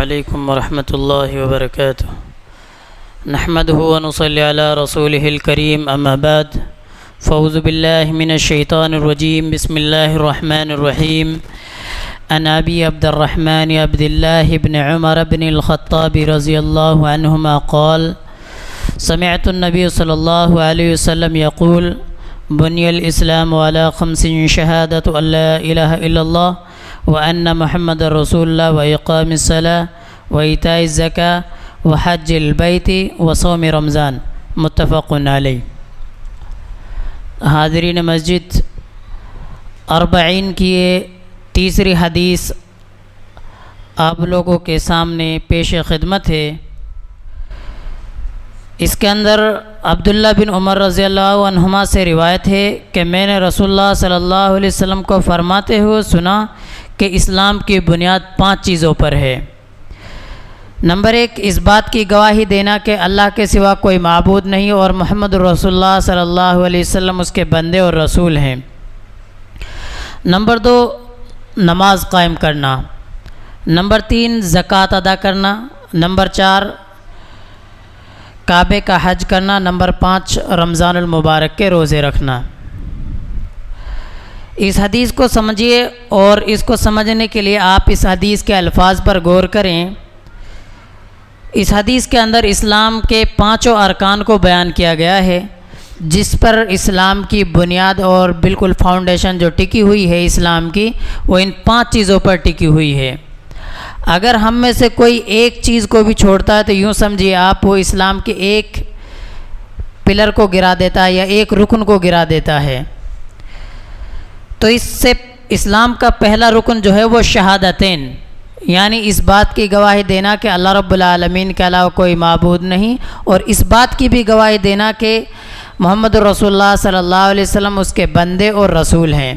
علیکم ورحمۃ اللہ وبرکاتہ۔ نحمدہ ونصلی علی رسولہ الکریم، اما بعد، فاعوذ باللہ من الشیطان الرجیم، بسم اللہ الرحمن الرحیم۔ عن ابی عبد الرحمن عبد اللہ بن عمر بن الخطاب رضی اللہ عنہما قال سمعت النبی صلی اللہ علیہ وسلم یقول بنی الاسلام علی خمس شہادۃ ان لا الہ الا اللہ وأن محمد رسول اللہ وإقام الصلاة وإيتاء الزکاة وحج البیت وصوم رمضان، متفق علیہ۔ حاضرین مسجد، اربعین کی یہ تیسری حدیث آپ لوگوں کے سامنے پیش خدمت ہے۔ اس کے اندر عبداللہ بن عمر رضی اللہ عنہما سے روایت ہے کہ میں نے رسول اللہ صلی اللہ علیہ وسلم کو فرماتے ہوئے سنا کہ اسلام کی بنیاد 5 چیزوں پر ہے۔ نمبر 1، اس بات کی گواہی دینا کہ اللہ کے سوا کوئی معبود نہیں اور محمد رسول اللہ صلی اللہ علیہ وسلم اس کے بندے اور رسول ہیں۔ نمبر 2، نماز قائم کرنا۔ نمبر 3، زکوٰۃ ادا کرنا۔ نمبر 4، کعبے کا حج کرنا۔ نمبر 5، رمضان المبارک کے روزے رکھنا۔ اس حدیث کو سمجھیے اور اس کو سمجھنے کے لیے آپ اس حدیث کے الفاظ پر غور کریں۔ اس حدیث کے اندر اسلام کے 5 ارکان کو بیان کیا گیا ہے، جس پر اسلام کی بنیاد اور بالکل فاؤنڈیشن جو ٹکی ہوئی ہے اسلام کی، وہ ان 5 چیزوں پر ٹکی ہوئی ہے۔ اگر ہم میں سے کوئی ایک چیز کو بھی چھوڑتا ہے تو یوں سمجھیے آپ وہ اسلام کے ایک پلر کو گرا دیتا ہے یا ایک رکن کو گرا دیتا ہے۔ تو اس سے اسلام کا پہلا رکن جو ہے وہ شہادتین، یعنی اس بات کی گواہی دینا کہ اللہ رب العالمین کے علاوہ کوئی معبود نہیں، اور اس بات کی بھی گواہی دینا کہ محمد رسول اللہ صلی اللہ علیہ وسلم اس کے بندے اور رسول ہیں۔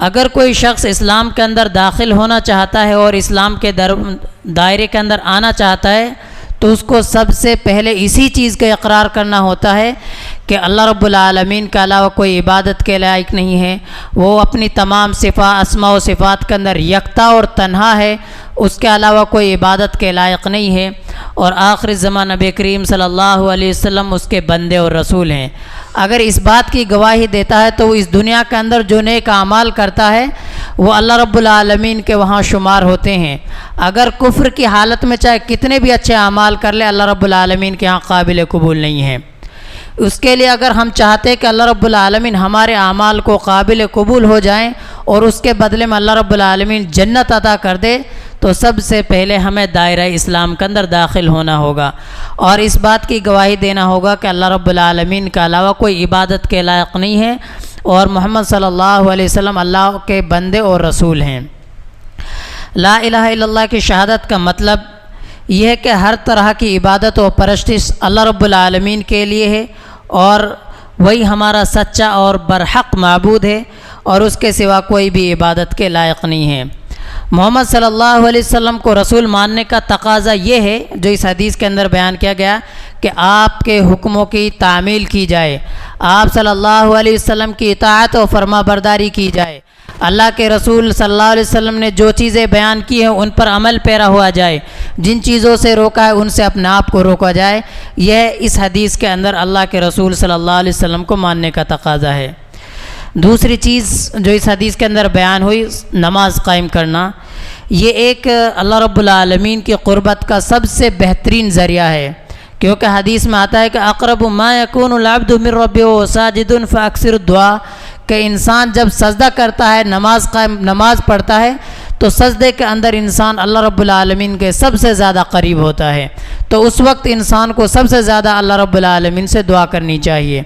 اگر کوئی شخص اسلام کے اندر داخل ہونا چاہتا ہے اور اسلام کے دائرے کے اندر آنا چاہتا ہے تو اس کو سب سے پہلے اسی چیز کا اقرار کرنا ہوتا ہے کہ اللہ رب العالمین کے علاوہ کوئی عبادت کے لائق نہیں ہے، وہ اپنی تمام اسماء و صفات کے اندر یکتا اور تنہا ہے، اس کے علاوہ کوئی عبادت کے لائق نہیں ہے، اور آخر زمان نبی کریم صلی اللہ علیہ وسلم اس کے بندے اور رسول ہیں۔ اگر اس بات کی گواہی دیتا ہے تو وہ اس دنیا کے اندر جو نیک اعمال کرتا ہے وہ اللہ رب العالمین کے وہاں شمار ہوتے ہیں۔ اگر کفر کی حالت میں چاہے کتنے بھی اچھے اعمال کر لے، اللہ رب العالمین کے ہاں قابل قبول نہیں ہے۔ اس کے لیے اگر ہم چاہتے ہیں کہ اللہ رب العالمین ہمارے اعمال کو قابل قبول ہو جائیں اور اس کے بدلے میں اللہ رب العالمین جنت عطا کر دے، تو سب سے پہلے ہمیں دائرہ اسلام کے اندر داخل ہونا ہوگا اور اس بات کی گواہی دینا ہوگا کہ اللہ رب العالمین کے علاوہ کوئی عبادت کے لائق نہیں ہے اور محمد صلی اللہ علیہ وسلم اللہ کے بندے اور رسول ہیں۔ لا الہ الا اللہ کی شہادت کا مطلب یہ ہے کہ ہر طرح کی عبادت و پرستش اللہ رب العالمین کے لیے ہے اور وہی ہمارا سچا اور برحق معبود ہے اور اس کے سوا کوئی بھی عبادت کے لائق نہیں ہے۔ محمد صلی اللہ علیہ وسلم کو رسول ماننے کا تقاضا یہ ہے جو اس حدیث کے اندر بیان کیا گیا کہ آپ کے حکموں کی تعمیل کی جائے، آپ صلی اللہ علیہ وسلم کی اطاعت و فرما برداری کی جائے، اللہ کے رسول صلی اللہ علیہ وسلم نے جو چیزیں بیان کی ہیں ان پر عمل پیرا ہوا جائے، جن چیزوں سے روکا ہے ان سے اپنے آپ کو روکا جائے۔ یہ اس حدیث کے اندر اللہ کے رسول صلی اللہ علیہ وسلم کو ماننے کا تقاضا ہے۔ دوسری چیز جو اس حدیث کے اندر بیان ہوئی، نماز قائم کرنا، یہ ایک اللہ رب العالمین کی قربت کا سب سے بہترین ذریعہ ہے، کیونکہ حدیث میں آتا ہے کہ اقرب ما یکون العبد من ربہ ساجد فاکثر الدعاء، کہ انسان جب سجدہ کرتا ہے، نماز پڑھتا ہے تو سجدے کے اندر انسان اللہ رب العالمین کے سب سے زیادہ قریب ہوتا ہے، تو اس وقت انسان کو سب سے زیادہ اللہ رب العالمین سے دعا کرنی چاہیے،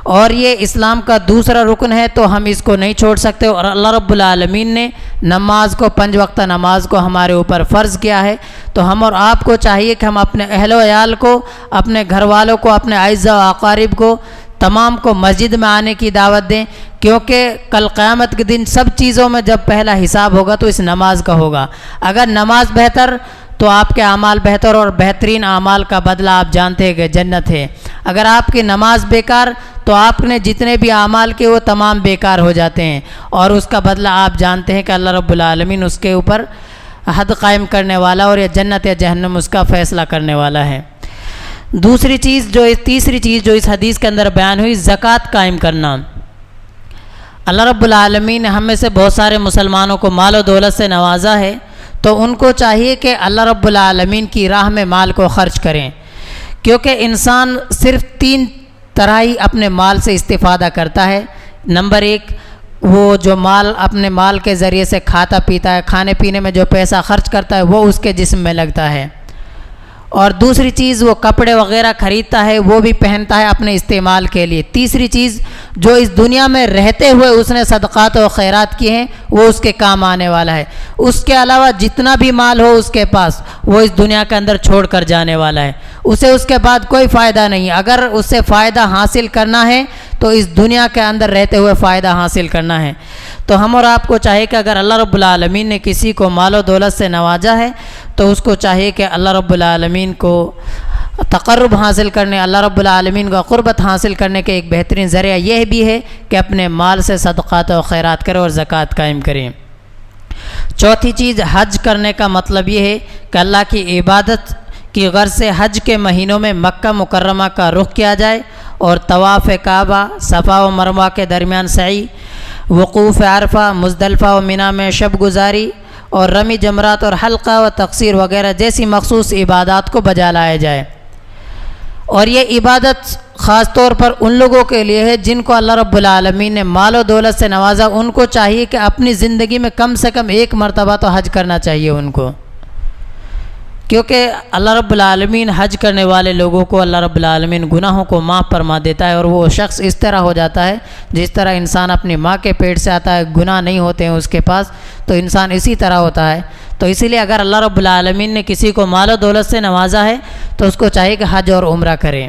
اور یہ اسلام کا دوسرا رکن ہے تو ہم اس کو نہیں چھوڑ سکتے، اور اللہ رب العالمین نے نماز کو 5 وقتہ نماز کو ہمارے اوپر فرض کیا ہے، تو ہم اور آپ کو چاہیے کہ ہم اپنے اہل و عیال کو، اپنے گھر والوں کو، اپنے اعزاء و اقارب کو تمام کو مسجد میں آنے کی دعوت دیں، کیونکہ کل قیامت کے دن سب چیزوں میں جب پہلا حساب ہوگا تو اس نماز کا ہوگا۔ اگر نماز بہتر تو آپ کے اعمال بہتر، اور بہترین اعمال کا بدلہ آپ جانتے ہیں کہ جنت ہے۔ اگر آپ کی نماز بیکار تو آپ نے جتنے بھی اعمال کیے وہ تمام بیکار ہو جاتے ہیں، اور اس کا بدلہ آپ جانتے ہیں کہ اللہ رب العالمین اس کے اوپر حد قائم کرنے والا اور یہ جنت یا جہنم اس کا فیصلہ کرنے والا ہے۔ تیسری چیز جو اس حدیث کے اندر بیان ہوئی، زکوٰۃ قائم کرنا۔ اللہ رب العالمین نے ہم میں سے بہت سارے مسلمانوں کو مال و دولت سے نوازا ہے، تو ان کو چاہیے کہ اللہ رب العالمین کی راہ میں مال کو خرچ کریں، کیونکہ انسان صرف 3 طرح ہی اپنے مال سے استفادہ کرتا ہے۔ نمبر 1، وہ جو مال اپنے مال کے ذریعے سے کھاتا پیتا ہے، کھانے پینے میں جو پیسہ خرچ کرتا ہے وہ اس کے جسم میں لگتا ہے، اور دوسری چیز وہ کپڑے وغیرہ خریدتا ہے، وہ بھی پہنتا ہے اپنے استعمال کے لیے۔ تیسری چیز، جو اس دنیا میں رہتے ہوئے اس نے صدقات و خیرات کیے ہیں وہ اس کے کام آنے والا ہے۔ اس کے علاوہ جتنا بھی مال ہو اس کے پاس، وہ اس دنیا کے اندر چھوڑ کر جانے والا ہے، اسے اس کے بعد کوئی فائدہ نہیں۔ اگر اس سے فائدہ حاصل کرنا ہے تو اس دنیا کے اندر رہتے ہوئے فائدہ حاصل کرنا ہے۔ تو ہم اور آپ کو چاہیے کہ اگر اللہ رب العالمین نے کسی کو مال و دولت سے نوازا ہے تو اس کو چاہیے کہ اللہ رب العالمین کو تقرب حاصل کرنے، اللہ رب العالمین کا قربت حاصل کرنے کے ایک بہترین ذریعہ یہ بھی ہے کہ اپنے مال سے صدقات و خیرات کرے اور زکوٰۃ قائم کریں۔ چوتھی چیز، حج کرنے کا مطلب یہ ہے کہ اللہ کی عبادت کی غرض سے حج کے مہینوں میں مکہ مکرمہ کا رخ کیا جائے اور طواف کعبہ، صفا و مروہ کے درمیان سعی، وقوف عرفہ، مزدلفہ و منی میں شب گزاری اور رمی جمرات اور حلقہ و تقصیر وغیرہ جیسی مخصوص عبادات کو بجا لایا جائے۔ اور یہ عبادت خاص طور پر ان لوگوں کے لیے ہے جن کو اللہ رب العالمین نے مال و دولت سے نوازا۔ ان کو چاہیے کہ اپنی زندگی میں کم سے کم 1 مرتبہ تو حج کرنا چاہیے ان کو، کیونکہ اللہ رب العالمین حج کرنے والے لوگوں کو اللہ رب العالمین گناہوں کو معاف فرما دیتا ہے، اور وہ شخص اس طرح ہو جاتا ہے جس طرح انسان اپنی ماں کے پیٹ سے آتا ہے، گناہ نہیں ہوتے ہیں اس کے پاس، تو انسان اسی طرح ہوتا ہے۔ تو اسی لیے اگر اللہ رب العالمین نے کسی کو مال و دولت سے نوازا ہے تو اس کو چاہیے کہ حج اور عمرہ کریں۔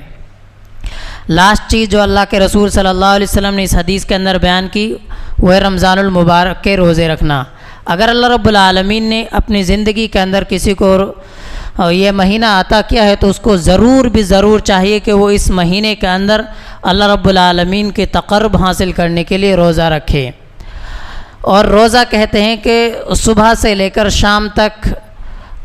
لاسٹ چیز جو اللہ کے رسول صلی اللہ علیہ وسلم نے اس حدیث کے اندر بیان کی وہ ہے رمضان المبارک کے روزے رکھنا۔ اگر اللہ رب العالمین نے اپنی زندگی کے اندر کسی کو یہ مہینہ عطا کیا ہے تو اس کو ضرور چاہیے کہ وہ اس مہینے کے اندر اللہ رب العالمین کے تقرب حاصل کرنے کے لیے روزہ رکھے۔ اور روزہ کہتے ہیں کہ صبح سے لے کر شام تک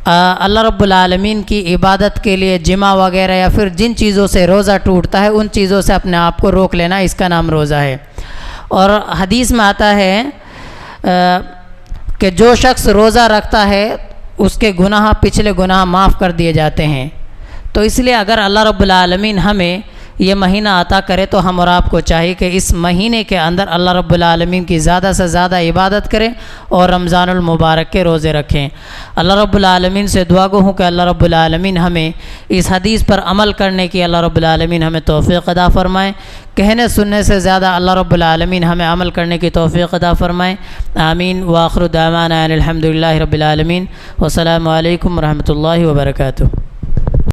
اللہ رب العالمین کی عبادت کے لیے جمعہ وغیرہ یا پھر جن چیزوں سے روزہ ٹوٹتا ہے ان چیزوں سے اپنے آپ کو روک لینا، اس کا نام روزہ ہے۔ اور حدیث میں آتا ہے کہ جو شخص روزہ رکھتا ہے اس کے پچھلے گناہ معاف کر دیے جاتے ہیں۔ تو اس لیے اگر اللہ رب العالمین ہمیں یہ مہینہ عطا کرے تو ہم اور آپ کو چاہیے کہ اس مہینے کے اندر اللہ رب العالمین کی زیادہ سے زیادہ عبادت کریں اور رمضان المبارک کے روزے رکھیں۔ اللہ رب العالمین سے دعا گو ہوں کہ اللہ رب العالمین ہمیں اس حدیث پر عمل کرنے کی اللہ رب العالمین ہمیں توفیق عطا فرمائے، کہنے سننے سے زیادہ اللہ رب العالمین ہمیں عمل کرنے کی توفیق عطا فرمائے۔ آمین۔ وآخر دعوانا ان الحمد للہ رب العالمین، والسلام علیکم ورحمۃ اللہ وبرکاتہ۔